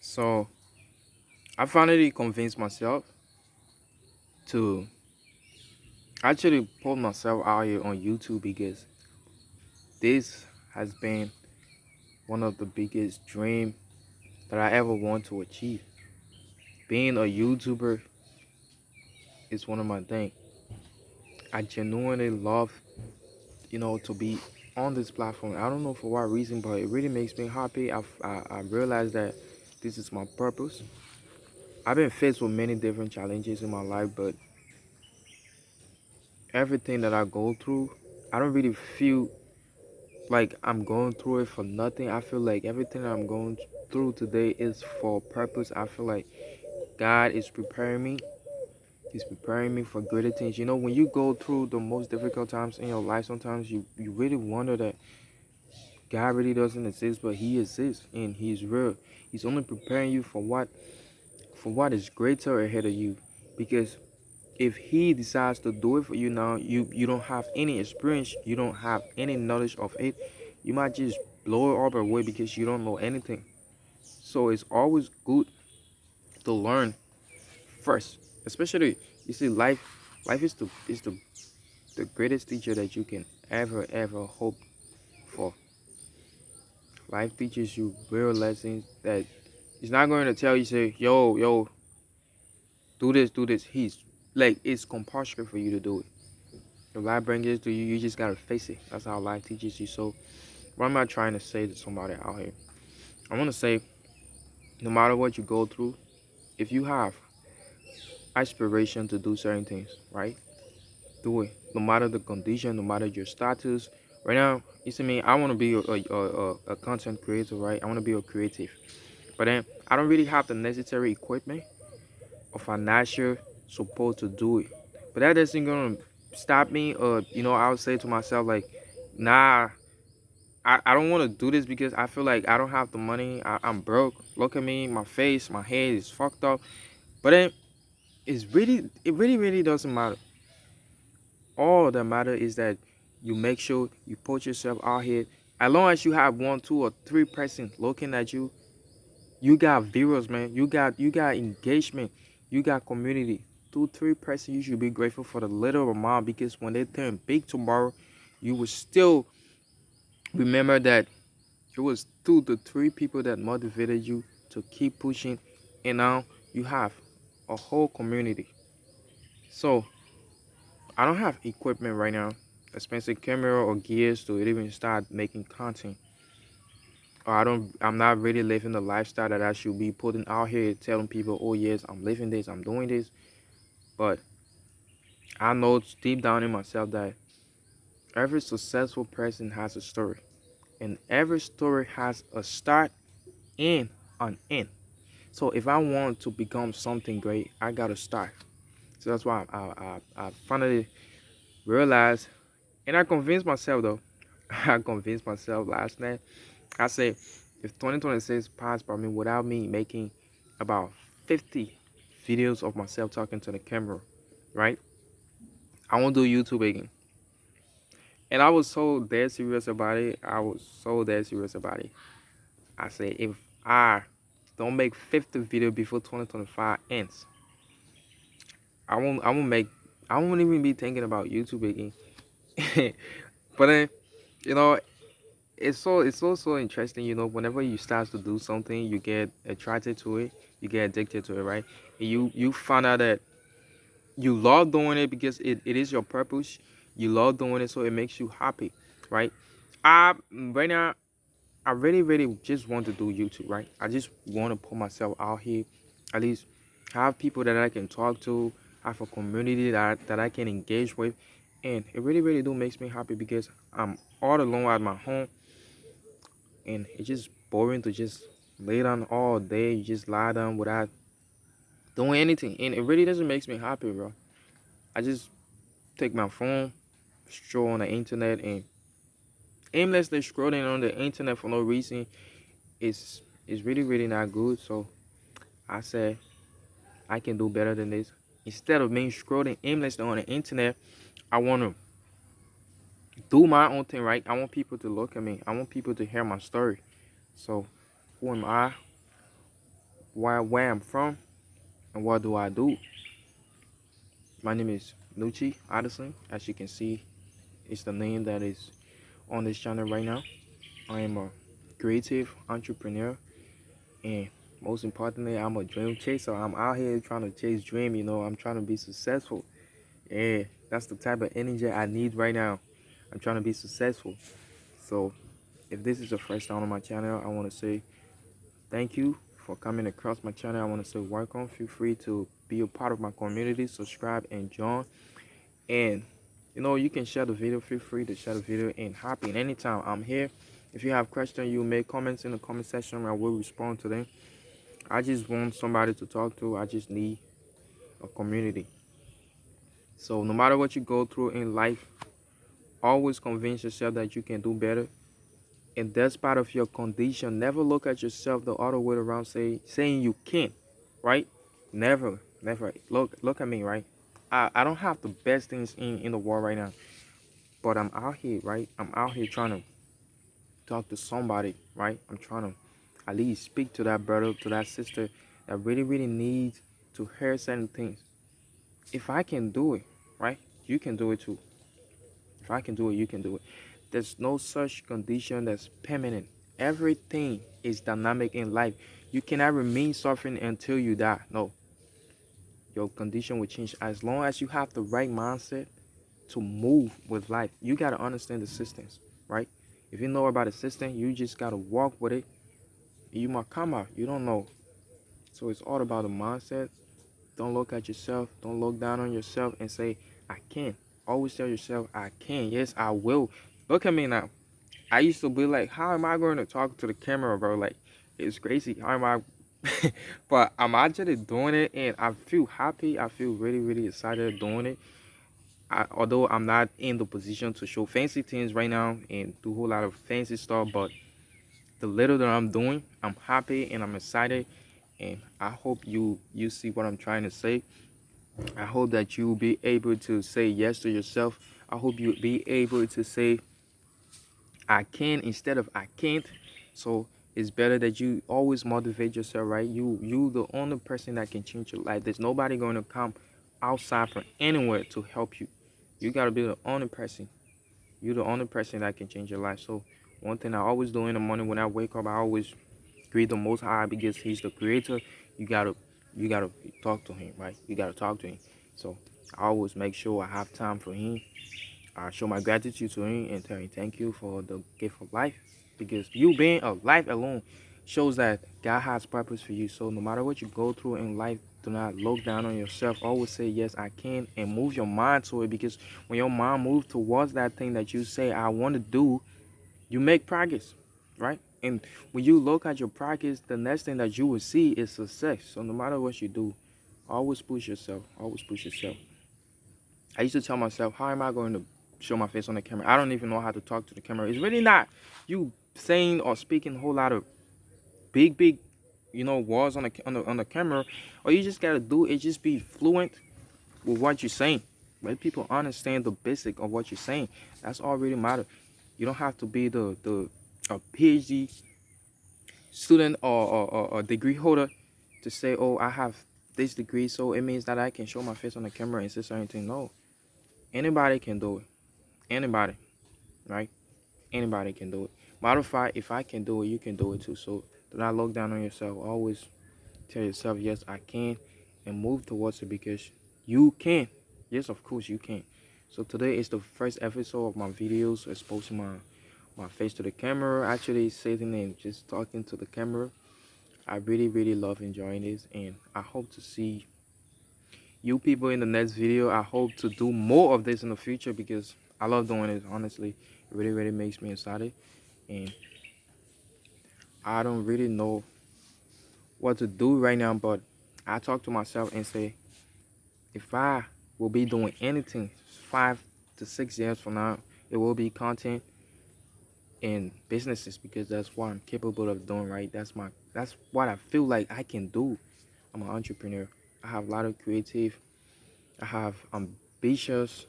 So I finally convinced myself to actually put myself out here on YouTube because this has been one of the biggest dream that I ever want to achieve. Being a YouTuber is one of my things. I genuinely love, to be on this platform. I don't know for what reason, but it really makes me happy. I realized that this is my purpose. I've been faced with many different challenges in my life, but everything that I go through, I don't really feel like I'm going through it for nothing. I feel like everything that I'm going through today is for a purpose. I feel like God is preparing me. He's preparing me for greater things. When you go through the most difficult times in your life, sometimes you really wonder that God really doesn't exist, but He exists and He is real. He's only preparing you for what is greater ahead of you. Because if He decides to do it for you now, you don't have any experience, you don't have any knowledge of it, you might just blow it all away because you don't know anything. So it's always good to learn first. Especially, you see, life is the greatest teacher that you can ever hope for. Life teaches you real lessons that it's not going to tell you, say, yo, do this. He's like, it's compulsory for you to do it. If life brings it to you, you just gotta face it. That's how life teaches you. So what am I trying to say to somebody out here? I want to say, no matter what you go through, if you have aspiration to do certain things, right? Do it. No matter the condition, no matter your status. Right now, you see me, I want to be a content creator, right? I want to be a creative. But then I don't really have the necessary equipment or financial support to do it. But that isn't gonna stop me. I would say to myself like, nah, I don't want to do this because I feel like I don't have the money. I'm broke. Look at me, my face, my head is fucked up. But then it really doesn't matter. All that matter is that you make sure you put yourself out here. As long as you have one, two, or three person looking at you, you got viewers, man. You got engagement. You got community. Two, three person. You should be grateful for the little amount because when they turn big tomorrow, you will still remember that it was two to three people that motivated you to keep pushing, and now you have a whole community. So I don't have equipment right now, expensive camera or gears to even start making content. Or I'm not really living the lifestyle that I should be putting out here, telling people, oh yes, I'm living this, I'm doing this. But I know deep down in myself that every successful person has a story, and every story has a start and an end. So if I want to become something great, I gotta start. So that's why I finally realized, and I convinced myself though. I convinced myself last night. I said, if 2026 passed by me without me making about 50 videos of myself talking to the camera, right? I won't do YouTube again. And I was so dead serious about it. I was so dead serious about it. I said, if I don't make 50 videos before 2025 ends, I won't even be thinking about YouTube again. But then, you know, it's so interesting, whenever you start to do something, you get attracted to it, you get addicted to it, right? And you find out that you love doing it because it is your purpose. You love doing it, so it makes you happy, right? Right now, I really just want to do YouTube, right? I just want to put myself out here, at least have people that I can talk to, have a community that I can engage with, and it really do makes me happy because I'm all alone at my home, and it's just boring to just lay down all day. You just lie down without doing anything, and it really doesn't makes me happy, bro. I just take my phone, stroll on the internet, and aimlessly scrolling on the internet for no reason is really not good. So I said I can do better than this. Instead of me scrolling aimlessly on the internet, I want to do my own thing, right? I want people to look at me. I want people to hear my story. So who am I? where I'm from and what do I do. My name is Nuchieee Allison. As you can see, it's the name that is on this channel right now. I am a creative entrepreneur, and most importantly, I'm a dream chaser. I'm out here trying to chase dream. I'm trying to be successful. Yeah, that's the type of energy I need right now. I'm trying to be successful. So if this is the first time on my channel, I want to say thank you for coming across my channel. I want to say welcome. Feel free to be a part of my community, subscribe and join. And you can share the video. Feel free to share the video and hop in anytime. I'm here. If you have questions, you make comments in the comment section. I will respond to them. I just want somebody to talk to. I just need a community. So no matter what you go through in life, always convince yourself that you can do better. And that's part of your condition. Never look at yourself the other way around, saying you can't, right? Never. Look at me, right? I don't have the best things in the world right now, but I'm out here, right? I'm out here trying to talk to somebody, right? I'm trying to at least speak to that brother, to that sister that really needs to hear certain things. If I can do it, right, you can do it too. If I can do it, you can do it. There's no such condition that's permanent. Everything is dynamic in life. You cannot remain suffering until you die. No, your condition will change as long as you have the right mindset to move with life. You got to understand the systems, right? If you know about the system, you just got to walk with it. You might come out, you don't know. So it's all about the mindset. Don't look at yourself. Don't look down on yourself and say, I can. Always tell yourself, I can. Yes, I will. Look at me now. I used to be like, how am I going to talk to the camera, bro? Like, it's crazy. How am I? But I'm actually doing it, and I feel happy. I feel really excited doing it. Although I'm not in the position to show fancy things right now and do a whole lot of fancy stuff, but the little that I'm doing, I'm happy and I'm excited. And I hope you see what I'm trying to say. I hope that you'll be able to say yes to yourself. I hope you'll be able to say I can instead of I can't. So it's better that you always motivate yourself, right? You the only person that can change your life. There's nobody going to come outside from anywhere to help you. You got to be the only person. You're the only person that can change your life. So one thing I always do in the morning when I wake up, I always greet the Most High because He's the Creator. You gotta talk to Him, right? You gotta talk to Him. So I always make sure I have time for Him. I show my gratitude to Him and tell Him thank you for the gift of life, because you being alive alone shows that God has purpose for you. So no matter what you go through in life, do not look down on yourself. Always say yes, I can, and move your mind to it, because when your mind moves towards that thing that you say I want to do, you make progress, right? And when you look at your progress, the next thing that you will see is success. So no matter what you do, always push yourself. Always push yourself. I used to tell myself, how am I going to show my face on the camera? I don't even know how to talk to the camera. It's really not you saying or speaking a whole lot of big words on the camera. All you just gotta do is just be fluent with what you're saying. Let people understand the basic of what you're saying. That's all really matter. You don't have to be a PhD student or degree holder to say, oh, I have this degree, so it means that I can show my face on the camera and say certain things. No, anybody can do it. Anybody, right? Anybody can do it. Matter of fact, if I can do it, you can do it too. So do not look down on yourself. Always tell yourself, yes, I can, and move towards it, because you can. Yes, of course you can. So today is the first episode of my videos exposing my face to the camera, actually sitting and just talking to the camera. I really love enjoying this, and I hope to see you people in the next video. I hope to do more of this in the future, because I love doing it. Honestly, it really makes me excited, and I don't really know what to do right now, but I talk to myself and say, if I will be doing anything 5 to 6 years from now, it will be content and businesses, because that's what I'm capable of doing, right? That's what I feel like I can do. I'm an entrepreneur. I have a lot of creative. I have ambitious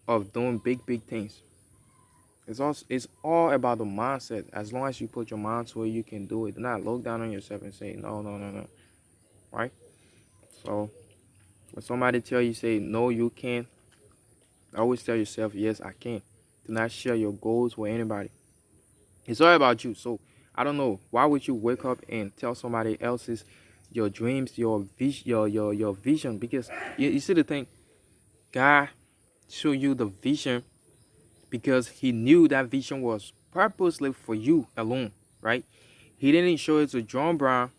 of doing big things. It's all about the mindset. As long as you put your mind to it, you can do it. Do not look down on yourself and say, no. right? So when somebody tell you, say no, you can't, always tell yourself, yes, I can. Do not share your goals with anybody. It's all about you. So I don't know, why would you wake up and tell somebody else's your dreams, your vision, your vision? Because you see the thing, God show you the vision because He knew that vision was purposely for you alone, right? He didn't show it to John Brown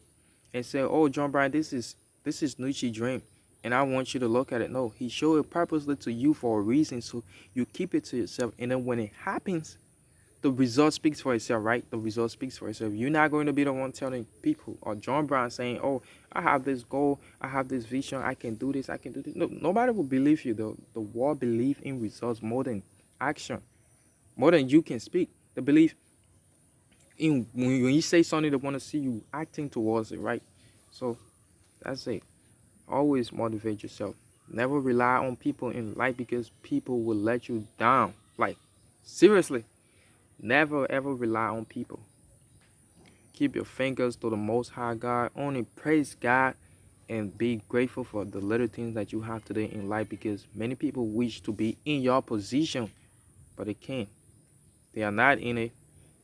and say, "Oh, John Brown, this is Nuchie's dream, and I want you to look at it." No, He showed it purposely to you for a reason, so you keep it to yourself, and then when it happens, the result speaks for itself, right? The result speaks for itself. You're not going to be the one telling people or John Brown saying, "Oh, I have this goal, I have this vision, I can do this, I can do this." No, nobody will believe you. The world believe in results more than action, more than you can speak. They believe in when you say something, they want to see you acting towards it, right? So that's it. Always motivate yourself. Never rely on people in life because people will let you down. Like, seriously, never ever rely on people. Keep your fingers to the Most High God. Only praise God and be grateful for the little things that you have today in life because many people wish to be in your position, but they can't. They are not in it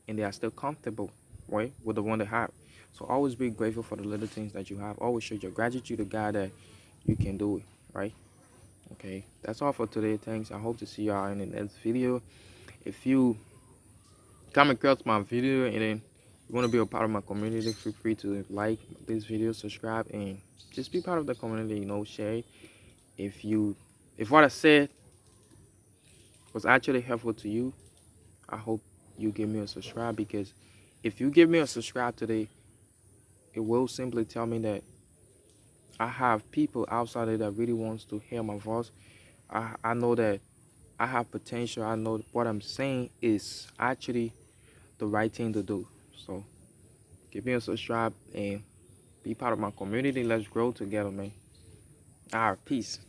and they are still comfortable, right, with the one they have. So always be grateful for the little things that you have. Always show your gratitude to God that you can do it, right? Okay, that's all for today. Thanks. I hope to see y'all in the next video. If you come across my video and then you want to be a part of my community, feel free to like this video, subscribe, and just be part of the community, share it. If what I said was actually helpful to you, I hope you give me a subscribe, because if you give me a subscribe today, it will simply tell me that I have people outside there that really wants to hear my voice. I know that I have potential. I know what I'm saying is actually the right thing to do. So give me a subscribe and be part of my community. Let's grow together, man. All right, peace.